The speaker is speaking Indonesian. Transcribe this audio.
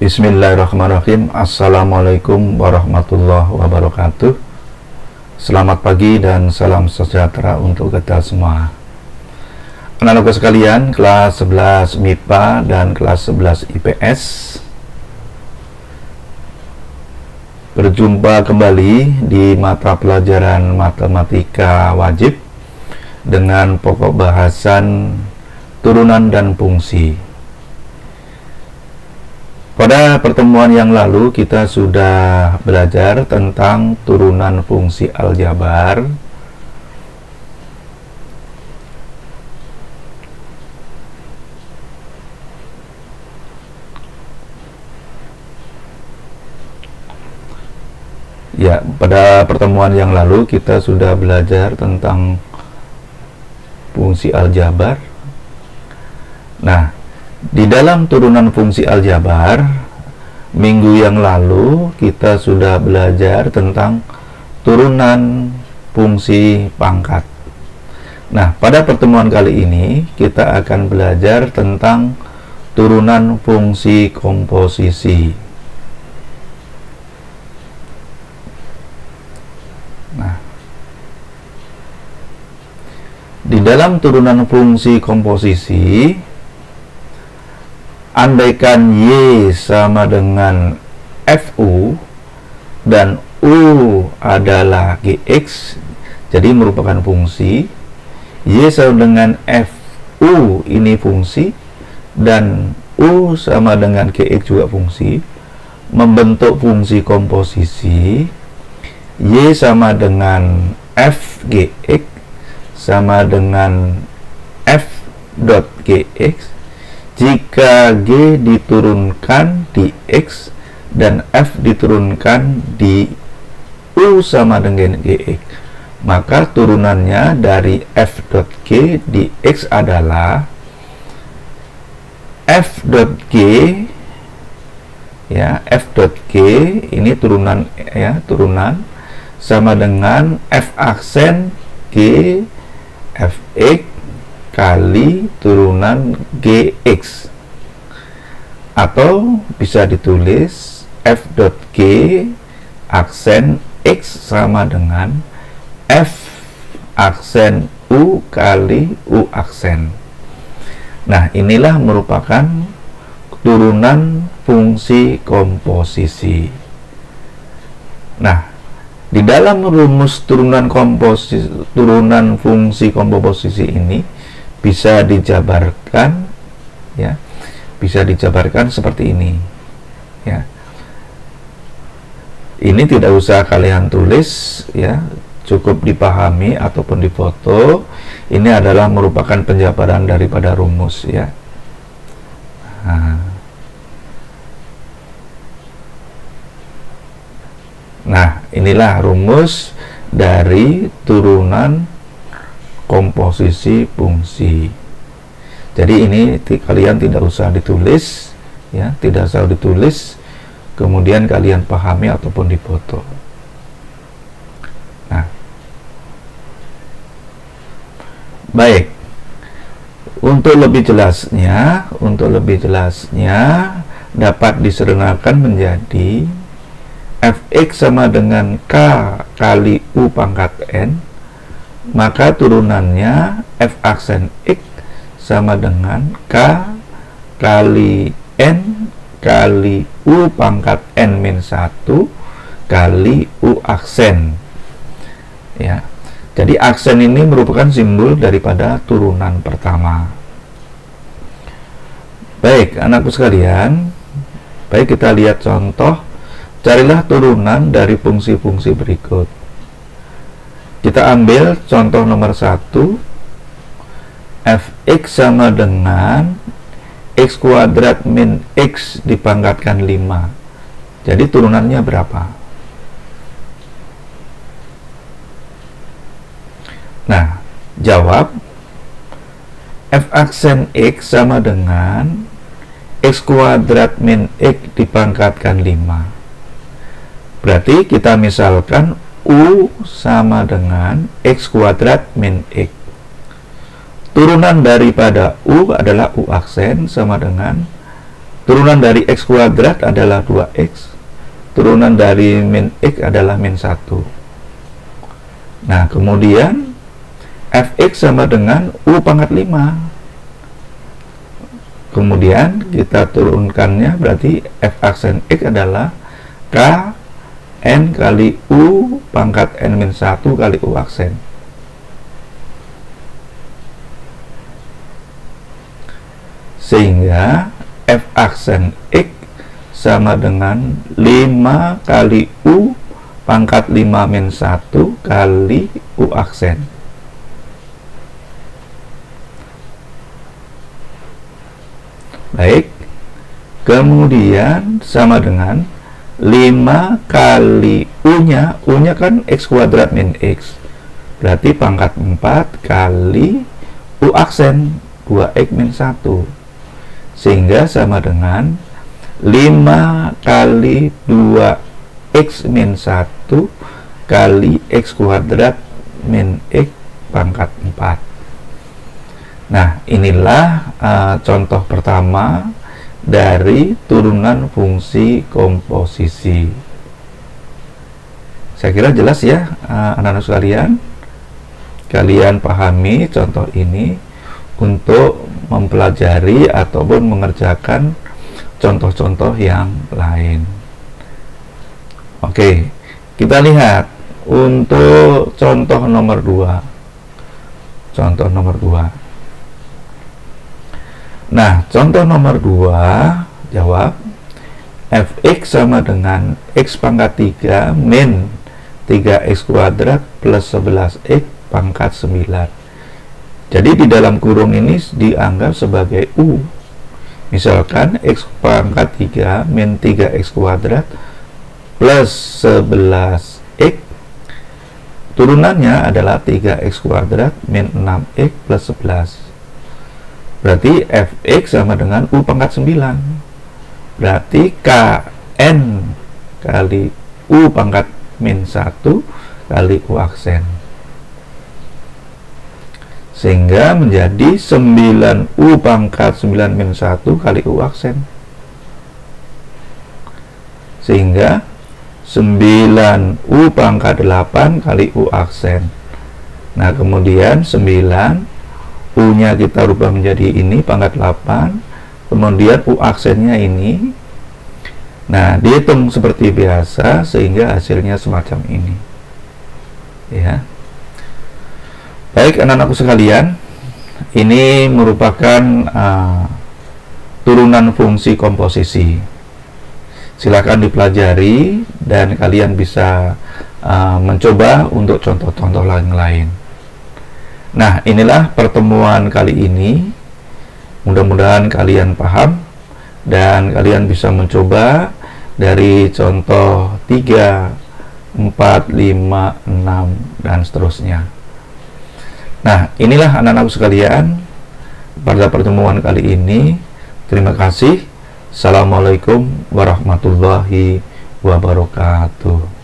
Bismillahirrahmanirrahim. Assalamualaikum warahmatullahi wabarakatuh. Selamat pagi dan salam sejahtera untuk kita semua. Anak-anakku sekalian, kelas 11 MIPA dan kelas 11 IPS, berjumpa kembali di mata pelajaran matematika wajib dengan pokok bahasan turunan dan fungsi. Pada pertemuan yang lalu kita sudah belajar tentang turunan fungsi aljabar. Ya, pada pertemuan yang lalu kita sudah belajar tentang fungsi aljabar. Nah, di dalam turunan fungsi aljabar, minggu yang lalu kita sudah belajar tentang turunan fungsi pangkat. Nah, pada pertemuan kali ini kita akan belajar tentang turunan fungsi komposisi. Nah, di dalam turunan fungsi komposisi, andaikan Y sama dengan FU dan U adalah GX, jadi merupakan fungsi. Y sama dengan FU ini fungsi, dan U sama dengan GX juga fungsi, membentuk fungsi komposisi. Y sama dengan FGX sama dengan F dot GX jika G diturunkan di X dan F diturunkan di U sama dengan GX, maka turunannya dari F dot G di X adalah F dot G, ya, F dot G ini turunan, ya, turunan sama dengan F aksen G Fx kali turunan GX, atau bisa ditulis F dot G aksen X sama dengan F aksen U kali U aksen. Nah, inilah merupakan turunan fungsi komposisi. Nah, di dalam rumus turunan fungsi komposisi ini bisa dijabarkan, ya, bisa dijabarkan seperti ini, ya. Ini tidak usah kalian tulis, ya, cukup dipahami ataupun difoto. Ini adalah merupakan penjabaran daripada rumus, ya. Nah, inilah rumus dari turunan komposisi fungsi. Jadi ini kalian tidak usah ditulis, ya, tidak usah ditulis, kemudian kalian pahami ataupun difoto. Nah, baik, untuk lebih jelasnya dapat disederhanakan menjadi Fx sama dengan K kali U pangkat N, maka turunannya F aksen X sama dengan K kali N kali U pangkat N min 1 kali U aksen, ya. Jadi aksen ini merupakan simbol daripada turunan pertama. Baik, anakku sekalian, baik, kita lihat contoh. Carilah turunan dari fungsi-fungsi berikut. Kita ambil contoh nomor 1. Fx sama dengan x kuadrat min x dipangkatkan 5. Jadi turunannya berapa? Nah, jawab. F aksen x sama dengan x kuadrat min x dipangkatkan 5. Berarti kita misalkan U sama dengan X kuadrat min X. Turunan daripada U adalah U aksen sama dengan turunan dari X kuadrat adalah 2X, turunan dari min X adalah min 1. Nah, kemudian Fx sama dengan U pangkat 5. Kemudian kita turunkannya, berarti F aksen X adalah K N kali U pangkat N min 1 kali U aksen. Sehingga F aksen X sama dengan 5 kali U pangkat 5 min 1 kali U aksen. Baik, kemudian sama dengan 5 kali U-nya, U-nya kan X kuadrat min X, berarti pangkat 4 kali U aksen 2X min 1, sehingga sama dengan 5 kali 2X min 1 kali X kuadrat min X pangkat 4. Nah, inilah contoh pertama dari turunan fungsi komposisi. Saya kira jelas ya, anak-anak sekalian. Kalian pahami contoh ini untuk mempelajari ataupun mengerjakan contoh-contoh yang lain. Oke, kita lihat untuk contoh nomor 2. Contoh nomor 2. Nah, contoh nomor 2 jawab Fx sama dengan X pangkat 3 min 3X kuadrat plus 11X pangkat 9. Jadi di dalam kurung ini dianggap sebagai U. Misalkan X pangkat 3 min 3X kuadrat plus 11X, turunannya adalah 3X kuadrat min 6X plus 11. Berarti Fx sama dengan U pangkat 9. Berarti Kn kali U pangkat min 1 kali U aksen. Sehingga menjadi 9U pangkat 9 min 1 kali U aksen. Sehingga 9U pangkat 8 kali U aksen. Nah, kemudian 9 U-nya kita rubah menjadi ini pangkat 8, kemudian U aksennya ini. Nah, dihitung seperti biasa sehingga hasilnya semacam ini. Ya. Baik, anak-anakku sekalian, ini merupakan turunan fungsi komposisi. Silakan dipelajari dan kalian bisa mencoba untuk contoh-contoh lain. Nah, inilah pertemuan kali ini. Mudah-mudahan kalian paham dan kalian bisa mencoba dari contoh 3, 4, 5, 6 dan seterusnya. Nah, inilah anak-anak sekalian pada pertemuan kali ini. Terima kasih. Assalamualaikum warahmatullahi wabarakatuh.